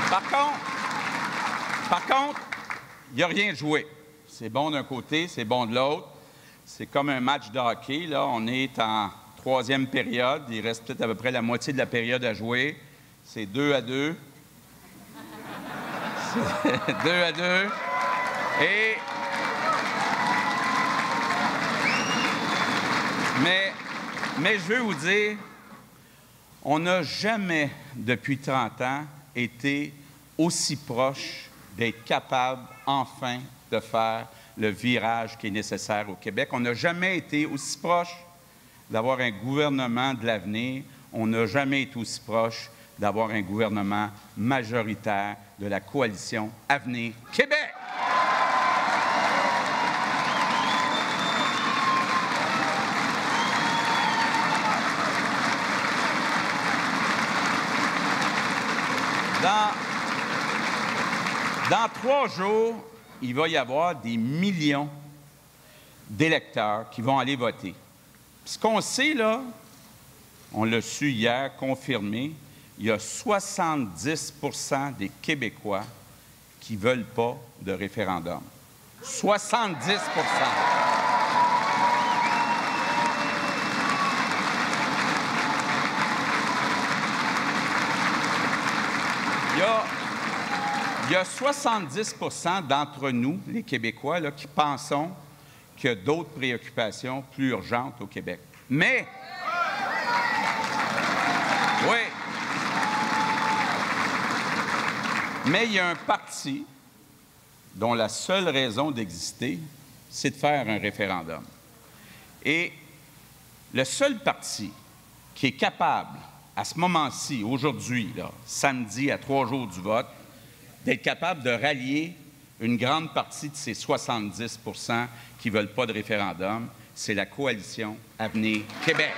Par contre, il n'y a rien joué. C'est bon d'un côté, c'est bon de l'autre. C'est comme un match de hockey, là. On est en troisième période. Il reste peut-être à peu près la moitié de la période à jouer. C'est 2-2. C'est 2-2. Mais je veux vous dire, on n'a jamais, depuis 30 ans, été aussi proche d'être capable, enfin, de faire le virage qui est nécessaire au Québec. On n'a jamais été aussi proche d'avoir un gouvernement de l'avenir. On n'a jamais été aussi proche d'avoir un gouvernement majoritaire de la coalition Avenir Québec. Dans 3 jours, il va y avoir des millions d'électeurs qui vont aller voter. Ce qu'on sait, là, on l'a su hier, confirmé, il y a 70 % des Québécois qui ne veulent pas de référendum. 70 %. Il y a 70 % d'entre nous, les Québécois, là, qui pensons qu'il y a d'autres préoccupations plus urgentes au Québec. Mais, oui, mais il y a un parti dont la seule raison d'exister, c'est de faire un référendum. Et le seul parti qui est capable, à ce moment-ci, aujourd'hui, là, samedi, à 3 jours du vote, d'être capable de rallier une grande partie de ces 70 % qui ne veulent pas de référendum, c'est la coalition Avenir Québec.